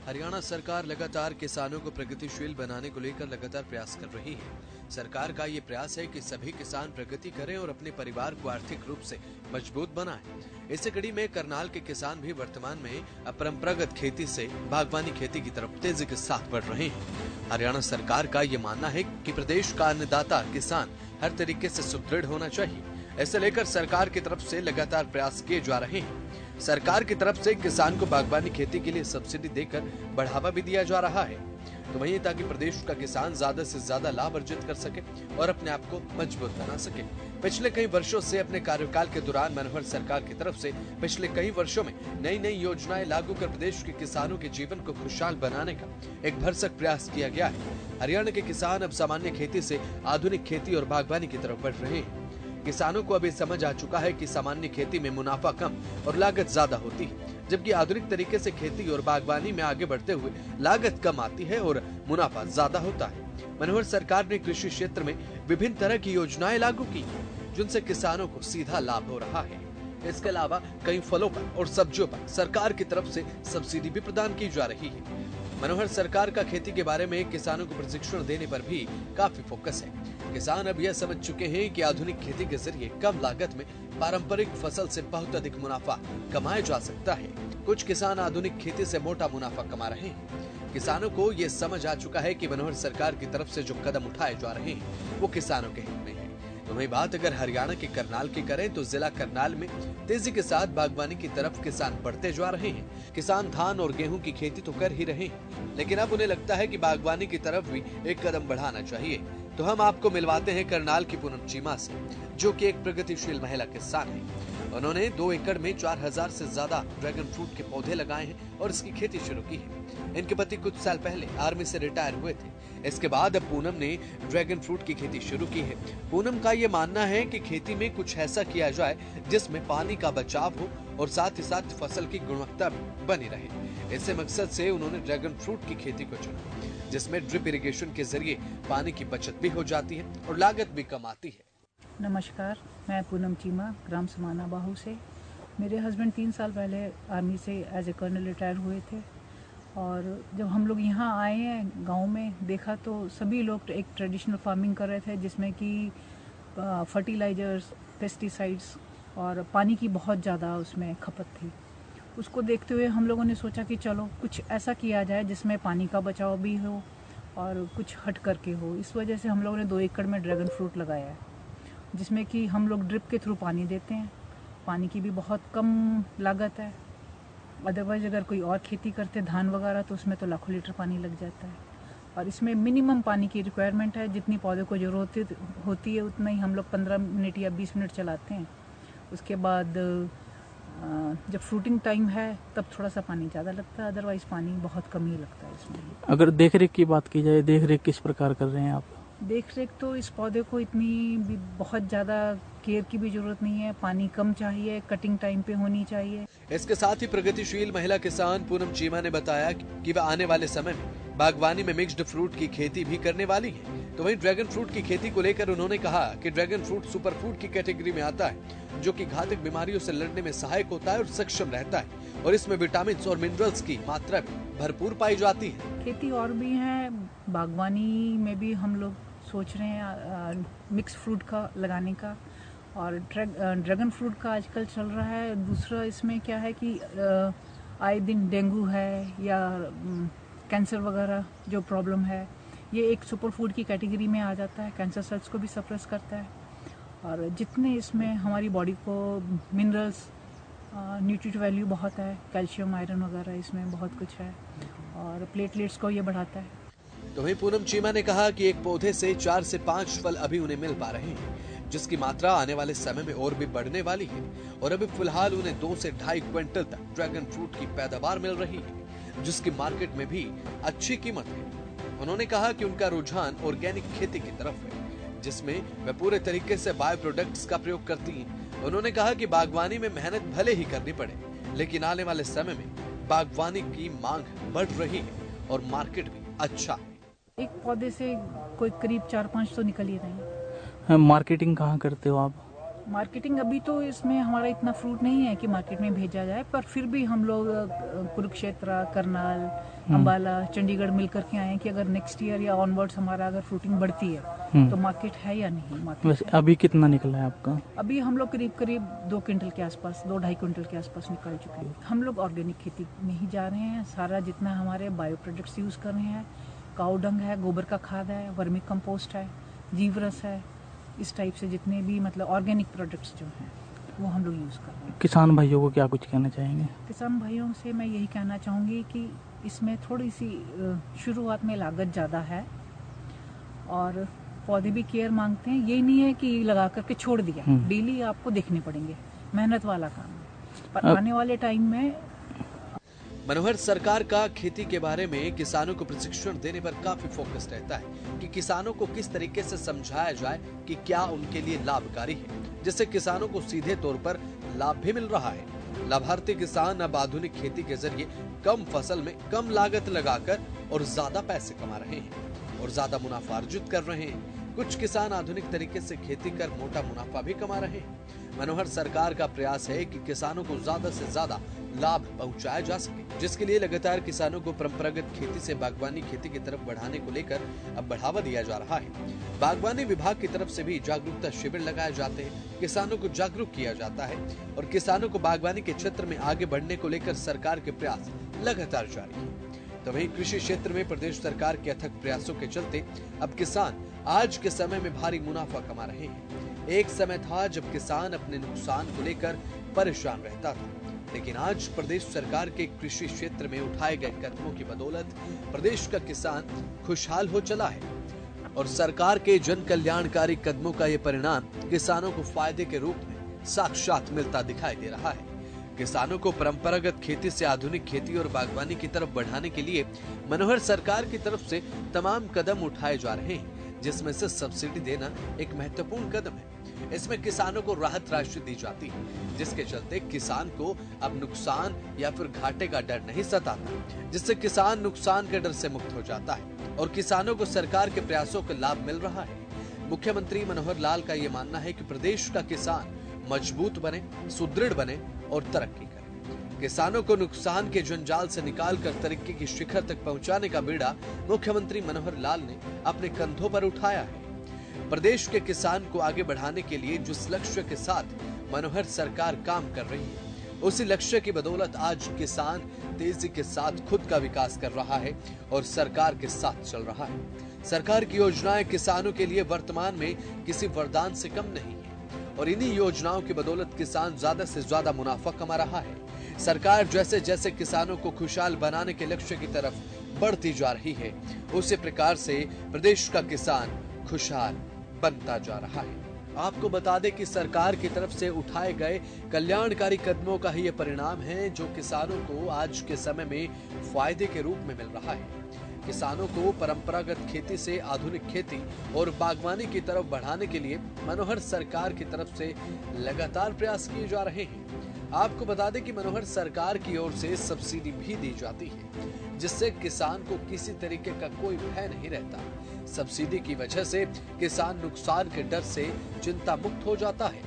हरियाणा सरकार लगातार किसानों को प्रगतिशील बनाने को लेकर लगातार प्रयास कर रही है। सरकार का ये प्रयास है कि सभी किसान प्रगति करें और अपने परिवार को आर्थिक रूप से मजबूत बनाएं। इसी कड़ी में करनाल के किसान भी वर्तमान में अपरंपरागत खेती से बागवानी खेती की तरफ तेजी के साथ बढ़ रहे हैं। हरियाणा सरकार का ये मानना है कि प्रदेश का अन्नदाता किसान हर तरीके से सुदृढ़ होना चाहिए। इसे लेकर सरकार की तरफ से लगातार प्रयास किए जा रहे हैं। सरकार की तरफ से किसान को बागवानी खेती के लिए सब्सिडी देकर बढ़ावा भी दिया जा रहा है, तो वहीं ताकि प्रदेश का किसान ज्यादा से ज्यादा लाभ अर्जित कर सके और अपने आप को मजबूत बना सके। पिछले कई वर्षों से अपने कार्यकाल के दौरान मनोहर सरकार की तरफ से पिछले कई वर्षों में नई नई योजनाएं लागू कर प्रदेश के किसानों के जीवन को खुशहाल बनाने का एक भरसक प्रयास किया गया है। हरियाणा के किसान अब सामान्य खेती से आधुनिक खेती और बागवानी की तरफ बढ़ रहे हैं। किसानों को अभी समझ आ चुका है कि सामान्य खेती में मुनाफा कम और लागत ज्यादा होती है, जबकि आधुनिक तरीके से खेती और बागवानी में आगे बढ़ते हुए लागत कम आती है और मुनाफा ज्यादा होता है। मनोहर सरकार ने कृषि क्षेत्र में विभिन्न तरह की योजनाएं लागू की हैं, जिनसे किसानों को सीधा लाभ हो रहा है। इसके अलावा कई फलों पर और सब्जियों पर सरकार की तरफ से सब्सिडी भी प्रदान की जा रही है। मनोहर सरकार का खेती के बारे में किसानों को प्रशिक्षण देने पर भी काफी फोकस है। किसान अब यह समझ चुके हैं कि आधुनिक खेती के जरिए कम लागत में पारंपरिक फसल से बहुत अधिक मुनाफा कमाया जा सकता है। कुछ किसान आधुनिक खेती से मोटा मुनाफा कमा रहे हैं। किसानों को ये समझ आ चुका है कि मनोहर सरकार की तरफ से जो कदम उठाए जा रहे हैं वो किसानों के हित में है। तो वही बात अगर हरियाणा के करनाल की करें तो जिला करनाल में तेजी के साथ बागवानी की तरफ किसान बढ़ते जा रहे हैं। किसान धान और गेहूं की खेती तो कर ही रहे हैं, लेकिन अब उन्हें लगता है कि बागवानी की तरफ भी एक कदम बढ़ाना चाहिए। तो हम आपको मिलवाते हैं करनाल की पूनम चीमा से, जो कि एक प्रगतिशील महिला किसान है। उन्होंने 2 एकड़ में 4000 से ज्यादा ड्रैगन फ्रूट के पौधे लगाए हैं और इसकी खेती शुरू की है। इनके पति कुछ साल पहले आर्मी से रिटायर हुए थे। इसके बाद अब पूनम ने ड्रैगन फ्रूट की खेती शुरू की है। पूनम का ये मानना है कि खेती में कुछ ऐसा किया जाए जिसमें पानी का बचाव हो और साथ ही साथ फसल की गुणवत्ता भी बनी रहे। इसी मकसद से उन्होंने ड्रैगन फ्रूट की खेती को चुना, जिसमें ड्रिप इरिगेशन के जरिए पानी की बचत भी हो जाती है और लागत भी कम आती है। नमस्कार, मैं पूनम चीमा ग्राम समाना बाहू से। मेरे हस्बैंड 3 साल पहले आर्मी से एज ए कर्नल रिटायर हुए थे और जब हम लोग यहाँ आए हैं गांव में देखा तो सभी लोग एक ट्रेडिशनल फार्मिंग कर रहे थे, जिसमें कि फर्टिलाइजर्स, पेस्टिसाइड्स और पानी की बहुत ज़्यादा उसमें खपत थी। उसको देखते हुए हम लोगों ने सोचा कि चलो कुछ ऐसा किया जाए जिसमें पानी का बचाव भी हो और कुछ हट करके हो। इस वजह से हम लोगों ने 2 एकड़ में ड्रैगन फ्रूट लगाया है, जिसमें कि हम लोग ड्रिप के थ्रू पानी देते हैं। पानी की भी बहुत कम लागत है। अदरवाइज़ अगर कोई और खेती करते धान वगैरह तो उसमें तो लाखों लीटर पानी लग जाता है और इसमें मिनिमम पानी की रिक्वायरमेंट है। जितनी पौधे को ज़रूरत होती है उतना ही हम लोग 15 मिनट या 20 मिनट चलाते हैं। उसके बाद जब फ्रूटिंग टाइम है तब थोड़ा सा पानी ज़्यादा लगता है, अदरवाइज़ पानी बहुत कम ही लगता है इसमें। अगर देख रेख की बात की जाए, देख रेख किस प्रकार कर रहे हैं आप? देख रेख तो इस पौधे को इतनी भी बहुत ज़्यादा केयर की भी जरूरत नहीं है। पानी कम चाहिए, कटिंग टाइम पे होनी चाहिए। इसके साथ ही प्रगतिशील महिला किसान पूनम चीमा ने बताया कि वह आने वाले समय में बागवानी में मिक्स्ड फ्रूट की खेती भी करने वाली है। तो वहीं ड्रैगन फ्रूट की खेती को लेकर उन्होंने कहा कि ड्रैगन फ्रूट सुपर फूड की कैटेगरी में आता है, जो कि घातक बीमारियों से लड़ने में सहायक होता है और सक्षम रहता है और इसमें विटामिन और मिनरल्स की मात्रा भी भरपूर पाई जाती है। खेती और भी है, बागवानी में भी हम लोग सोच रहे हैं मिक्स फ्रूट का लगाने का और ड्रैगन फ्रूट का आजकल चल रहा है। दूसरा इसमें क्या है कि आए दिन डेंगू है या कैंसर वगैरह जो प्रॉब्लम है, ये एक सुपर फूड की कैटेगरी में आ जाता है। कैंसर सेल्स को भी सप्रेस करता है और जितने इसमें हमारी बॉडी को मिनरल्स, न्यूट्रिट वैल्यू बहुत है, कैल्शियम, आयरन वगैरह इसमें बहुत कुछ है और प्लेटलेट्स को ये बढ़ाता है। तो वहीं पूनम चीमा ने कहा कि एक पौधे से 4 से 5 फल अभी उन्हें मिल पा रहे हैं, जिसकी मात्रा आने वाले समय में और भी बढ़ने वाली है और अभी फिलहाल उन्हें 2 से 2.5 क्विंटल तक ड्रैगन फ्रूट की पैदावार मिल रही है, जिसकी मार्केट में भी अच्छी कीमत है। उन्होंने कहा कि उनका रुझान ऑर्गेनिक खेती की तरफ है, जिसमें वे पूरे तरीके से बायो प्रोडक्ट्स का प्रयोग करती हैं। उन्होंने कहा कि बागवानी में मेहनत भले ही करनी पड़े, लेकिन आने वाले समय में बागवानी की मांग बढ़ रही है और मार्केट भी अच्छा है। एक पौधे से कोई करीब 4-5 तो निकल ही रहे हैं। मार्केटिंग कहाँ करते हो आप? मार्केटिंग अभी तो इसमें हमारा इतना फ्रूट नहीं है कि मार्केट में भेजा जाए, पर फिर भी हम लोग कुरुक्षेत्र, करनाल, अंबाला, चंडीगढ़ मिलकर के आए हैं कि अगर नेक्स्ट ईयर या ऑनवर्ड्स हमारा अगर फ्रूटिंग बढ़ती है तो मार्केट है या नहीं। मार्केट वैसे अभी कितना निकला है आपका? अभी हम लोग करीब करीब 2 क्विंटल के आसपास, 2-2.5 क्विंटल के आसपास निकल चुके हैं। हम लोग ऑर्गेनिक खेती में ही जा रहे हैं। सारा जितना हमारे बायो प्रोडक्ट्स यूज़ कर रहे हैं, काऊ डंग है, गोबर का खाद है, वर्मी कंपोस्ट है, जीवरस है, इस टाइप से जितने भी मतलब ऑर्गेनिक प्रोडक्ट्स जो हैं वो हम लोग यूज़ कर रहे हैं। किसान भाइयों को क्या कुछ कहना चाहेंगे? किसान भाइयों से मैं यही कहना चाहूँगी कि इसमें थोड़ी सी शुरुआत में लागत ज़्यादा है और पौधे भी केयर मांगते हैं। ये नहीं है कि लगा करके छोड़ दिया, डेली आपको देखने पड़ेंगे, मेहनत वाला काम है। पर आने वाले टाइम में मनोहर सरकार का खेती के बारे में किसानों को प्रशिक्षण देने पर काफी फोकस रहता है कि किसानों को किस तरीके से समझाया जाए कि क्या उनके लिए लाभकारी है, जिससे किसानों को सीधे तौर पर लाभ भी मिल रहा है। लाभार्थी किसान अब आधुनिक खेती के जरिए कम फसल में कम लागत लगाकर और ज्यादा पैसे कमा रहे हैं और ज्यादा मुनाफा अर्जित कर रहे हैं। कुछ किसान आधुनिक तरीके से खेती कर मोटा मुनाफा भी कमा रहे हैं। मनोहर सरकार का प्रयास है कि किसानों को ज्यादा से ज्यादा लाभ पहुंचाया जा सके, जिसके लिए लगातार किसानों को परंपरागत खेती से बागवानी खेती की तरफ बढ़ाने को लेकर अब बढ़ावा दिया जा रहा है। बागवानी विभाग की तरफ से भी जागरूकता शिविर लगाए जाते हैं, किसानों को जागरूक किया जाता है और किसानों को बागवानी के क्षेत्र में आगे बढ़ने को लेकर सरकार के प्रयास लगातार जारी है। तो वहीं कृषि क्षेत्र में प्रदेश सरकार के अथक प्रयासों के चलते अब किसान आज के समय में भारी मुनाफा कमा रहे हैं। एक समय था जब किसान अपने नुकसान को लेकर परेशान रहता था, लेकिन आज प्रदेश सरकार के कृषि क्षेत्र में उठाए गए कदमों की बदौलत प्रदेश का किसान खुशहाल हो चला है और सरकार के जन कल्याणकारी कदमों का ये परिणाम किसानों को फायदे के रूप में साक्षात मिलता दिखाई दे रहा है। किसानों को परंपरागत खेती से आधुनिक खेती और बागवानी की तरफ बढ़ाने के लिए मनोहर सरकार की तरफ से तमाम कदम उठाए जा रहे हैं, जिसमें से सब्सिडी देना एक महत्वपूर्ण कदम है। इसमें किसानों को राहत राशि दी जाती है, जिसके चलते किसान को अब नुकसान या फिर घाटे का डर नहीं सताता, जिससे किसान नुकसान के डर से मुक्त हो जाता है और किसानों को सरकार के प्रयासों का लाभ मिल रहा है। मुख्यमंत्री मनोहर लाल का ये मानना है कि प्रदेश का किसान मजबूत बने, सुदृढ़ बने और तरक्की करे। किसानों को नुकसान के जंजाल से निकालकर तरक्की की शिखर तक पहुंचाने का बीड़ा मुख्यमंत्री मनोहर लाल ने अपने कंधों पर उठाया है। प्रदेश के किसान को आगे बढ़ाने के लिए जिस लक्ष्य के साथ मनोहर सरकार काम कर रही है, उसी लक्ष्य की बदौलत आज किसान तेजी के साथ खुद का विकास कर रहा है और सरकार के साथ चल रहा है। सरकार की योजनाएं किसानों के लिए वर्तमान में किसी वरदान से कम नहीं है और इन्हीं योजनाओं की बदौलत किसान ज्यादा से ज्यादा मुनाफा कमा रहा है। सरकार जैसे जैसे किसानों को खुशहाल बनाने के लक्ष्य की तरफ बढ़ती जा रही है, उसी प्रकार से प्रदेश का किसान खुशहाल बनता जा रहा है। आपको बता दें कि सरकार की तरफ से उठाए गए कल्याणकारी कदमों का ही ये परिणाम है, जो किसानों को आज के समय में फायदे के रूप में मिल रहा है। किसानों को परंपरागत खेती से आधुनिक खेती और बागवानी की तरफ बढ़ाने के लिए मनोहर सरकार की तरफ से लगातार प्रयास किए जा रहे हैं। आपको बता दें कि मनोहर सरकार की ओर से सब्सिडी भी दी जाती है, जिससे किसान को किसी तरीके का कोई भय नहीं रहता। सब्सिडी की वजह से किसान नुकसान के डर से चिंता मुक्त हो जाता है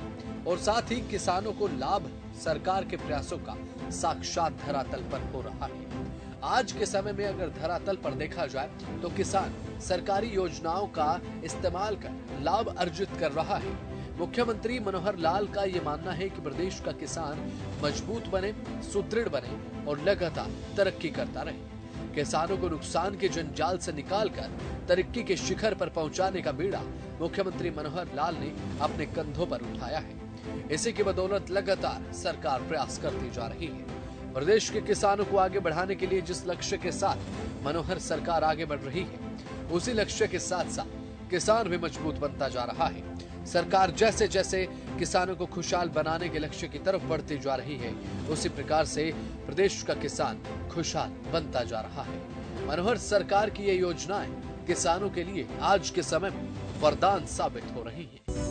और साथ ही किसानों को लाभ सरकार के प्रयासों का साक्षात धरातल पर हो रहा है। आज के समय में अगर धरातल पर देखा जाए तो किसान सरकारी योजनाओं का इस्तेमाल कर लाभ अर्जित कर रहा है। मुख्यमंत्री मनोहर लाल का ये मानना है कि प्रदेश का किसान मजबूत बने, सुदृढ़ बने और लगातार तरक्की करता रहे। किसानों को नुकसान के जंजाल से निकालकर तरक्की के शिखर पर पहुंचाने का बीड़ा मुख्यमंत्री मनोहर लाल ने अपने कंधों पर उठाया है। इसी की बदौलत लगातार सरकार प्रयास करती जा रही है। प्रदेश के किसानों को आगे बढ़ाने के लिए जिस लक्ष्य के साथ मनोहर सरकार आगे बढ़ रही है, उसी लक्ष्य के साथ साथ किसान भी मजबूत बनता जा रहा है। सरकार जैसे जैसे किसानों को खुशहाल बनाने के लक्ष्य की तरफ बढ़ती जा रही है, उसी प्रकार से प्रदेश का किसान खुशहाल बनता जा रहा है। मनोहर सरकार की ये योजनाएं किसानों के लिए आज के समय में वरदान साबित हो रही हैं।